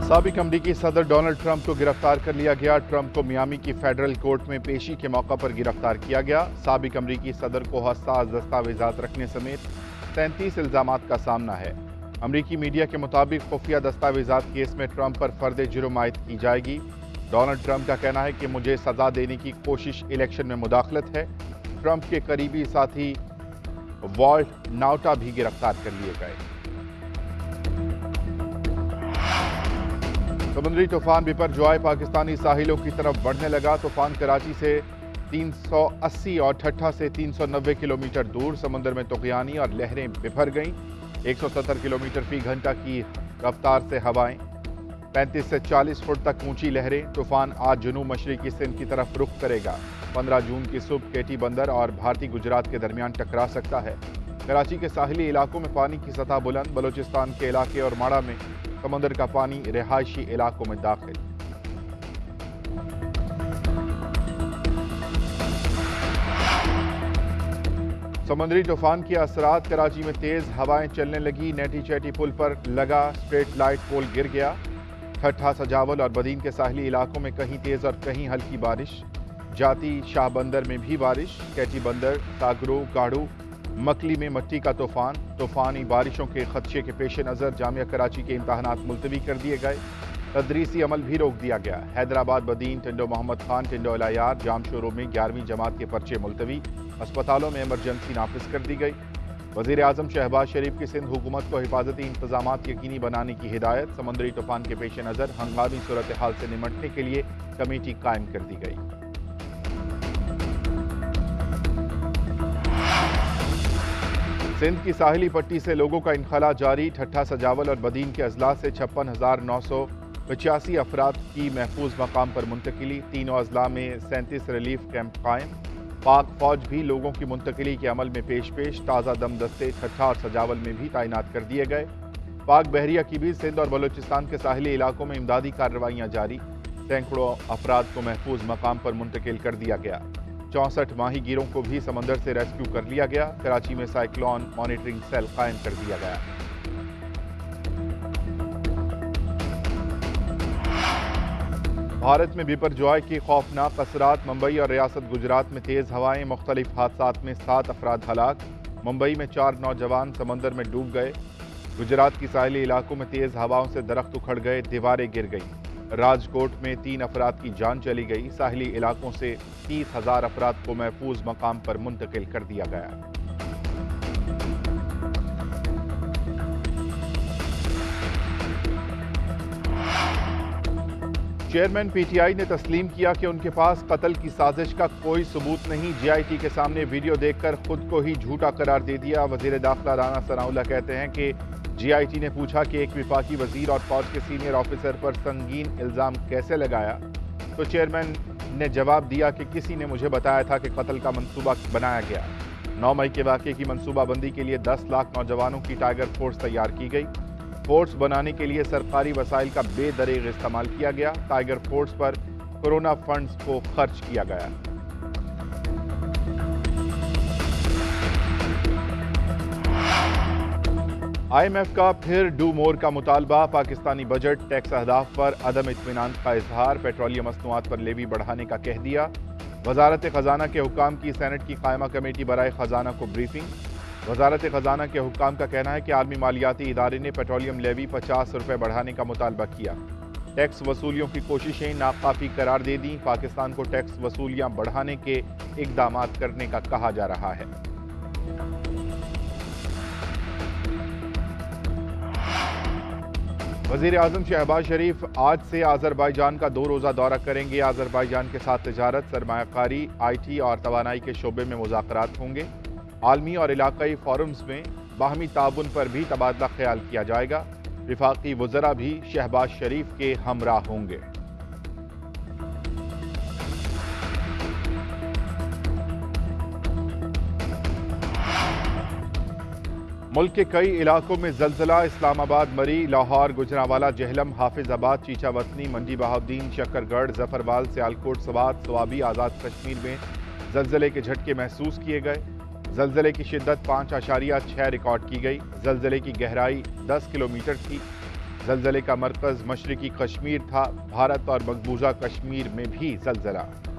साबिक अमरीकी सदर डोनाल्ड ट्रंप को गिरफ्तार कर लिया गया। ट्रंप को मियामी की फेडरल कोर्ट में पेशी के मौका पर गिरफ्तार किया गया। साबिक अमरीकी सदर को हसास दस्तावेजात रखने समेत 37 इल्जामात का सामना है। अमरीकी मीडिया के मुताबिक खुफिया दस्तावेजात केस में ट्रंप पर फर्द जुर्म आयद की जाएगी। डोनाल्ड ट्रंप का कहना है कि मुझे सजा देने की कोशिश इलेक्शन में मुदाखलत है। ट्रंप के करीबी साथी वॉल्ट नाउटा भी गिरफ्तार कर लिए गए। समुद्री तूफान बिपरजॉय पाकिस्तानी साहिलों की तरफ बढ़ने लगा। तूफान कराची से 380 और ठट्ठा से 390 किलोमीटर दूर समुद्र में तुग़यानी और लहरें बिफर गईं। 170 किलोमीटर फी घंटा की रफ्तार से हवाएं, 35 से 40 फुट तक ऊंची लहरें। तूफान आज जनूब मशरिकी सिंध की तरफ रुख करेगा। 15 जून की सुबह केटी बंदर और भारतीय गुजरात के दरमियान टकरा सकता है। कराची के साहिली इलाकों में पानी की सतह बुलंद। बलूचिस्तान के इलाके और माड़ा में समंदर का पानी रिहायशी इलाकों में दाखिल। समुद्री तूफान के असरात कराची में तेज हवाएं चलने लगी। नेटी चैटी पुल पर लगा स्ट्रीट लाइट पोल गिर गया। ठट्ठा, सजावल और बदीन के साहिली इलाकों में कहीं तेज और कहीं हल्की बारिश। जाती शाह बंदर में भी बारिश। कैटी बंदर, सागरो, गाड़ू, मकली में मट्टी का तूफान। तूफानी बारिशों के खदशे के पेश नज़र जामिया कराची के इम्तहानात मुलतवी कर दिए गए। तदरीसी अमल भी रोक दिया गया। हैदराबाद, बदीन, टिंडो मोहम्मद खान, टिंडो अलायार, जाम शोरूम में 11वीं जमात के पर्चे मुलतवी। अस्पतालों में इमरजेंसी नाफिज कर दी गई। वज़ीर आज़म शहबाज शरीफ की सिंध हुकूमत को हिफाजती इंतजामात यकीनी बनाने की हिदायत। समुद्री तूफान के पेश नज़र हंगामी सूरत हाल से निमटने के लिए कमेटी कायम कर दी गई। सिंध की साहिली पट्टी से लोगों का इनखला जारी। ठट्ठा, सजावल और बदीन के अजला से 56,985 अफराद की महफूज मकाम पर मुंतकिली। तीनों अजला में 37 रिलीफ कैंप कायम। पाक फौज भी लोगों की मुंतकिली के अमल में पेश। ताज़ा दम दस्ते ठट्ठा और सजावल में भी तैनात कर दिए गए। पाक बहरिया की भी सिंध और बलूचिस्तान के साहिली इलाकों में इमदादी कार्रवाइयाँ जारी। सैकड़ों अफराद को महफूज मकाम पर मुंतकिल कर दिया गया। 64 माहीगीरों को भी समंदर से रेस्क्यू कर लिया गया। कराची में साइक्लोन मॉनिटरिंग सेल कायम कर दिया गया। भारत में बिपरजॉय की खौफनाक असरात। मुंबई और रियासत गुजरात में तेज हवाएं। मुख्तलिफ हादसात में 7 अफराद हलाक। मुंबई में 4 नौजवान समंदर में डूब गए। गुजरात की साहिली इलाकों में तेज हवाओं से दरख्त उखड़ गए, दीवारें गिर गईं। राजकोट में 3 अफराद की जान चली गई। साहिली इलाकों से 30,000 अफराद को महफूज मकाम पर मुंतकिल कर दिया गया। चेयरमैन पीटीआई ने तस्लीम किया कि उनके पास कत्ल की साजिश का कोई सबूत नहीं। जीआईटी के सामने वीडियो देखकर खुद को ही झूठा करार दे दिया। वजीर दाखिला राना सनाउल्लाह कहते हैं कि जीआईटी ने पूछा कि एक विफाकी वजीर और फौज के सीनियर ऑफिसर पर संगीन इल्जाम कैसे लगाया, तो चेयरमैन ने जवाब दिया कि किसी ने मुझे बताया था कि कत्ल का मंसूबा बनाया गया। 9 मई के वाक़े की मंसूबाबंदी के लिए 10 लाख नौजवानों की टाइगर फोर्स तैयार की गई। फोर्स बनाने के लिए सरकारी वसाइल का बेदरीग इस्तेमाल किया गया। टाइगर फोर्स पर कोरोना फंड्स को खर्च किया गया। IMF का फिर डू मोर का मुतालबा। पाकिस्तानी बजट टैक्स अहदाफ पर अदम इत्मीनान का इजहार। पेट्रोलियम मसनूआत पर लेवी बढ़ाने का कह दिया। वजारत खजाना के हुक्काम की सेनेट की कायमा कमेटी बराए खजाना को ब्रीफिंग। वजारत खजाना के हुक्काम का कहना है कि आलमी मालियाती इदारे ने पेट्रोलियम लेवी 50 रुपये बढ़ाने का मुतालबा किया। टैक्स वसूलियों की कोशिशें नाकाफी करार दे दी। पाकिस्तान को टैक्स वसूलियां बढ़ाने के इकदाम करने का कहा जा रहा है। वज़ीर आज़म शहबाज शरीफ आज से आज़रबाईजान का 2 रोज़ा दौरा करेंगे। आज़रबाईजान के साथ तिजारत, सरमायाकारी, IT और तवानाई के शोबे में मुज़ाकरात होंगे। आलमी और इलाकाई फोरम्स में बाहमी ताउन पर भी तबादला ख्याल किया जाएगा। विफाकी वज़रा भी शहबाज शरीफ के हमराह होंगे। मुल्क के कई इलाकों में ज़लज़ला। इस्लामाबाद, मरी, लाहौर, गुजरांवाला, जहलम, हाफिजाबाद, चीचावतनी, मंडी बहाउद्दीन, शकरगढ़, जफरवाल, सियालकोट, सवात, सवाबी, आज़ाद कश्मीर में ज़लज़ले के झटके महसूस किए गए। ज़लज़ले की शिद्दत 5.6 रिकॉर्ड की गई। ज़लज़ले की गहराई 10 किलोमीटर थी। زلزلے کا مرکز مشرقی کشمیر تھا۔ بھارت اور مقبوضہ کشمیر میں بھی زلزلہ۔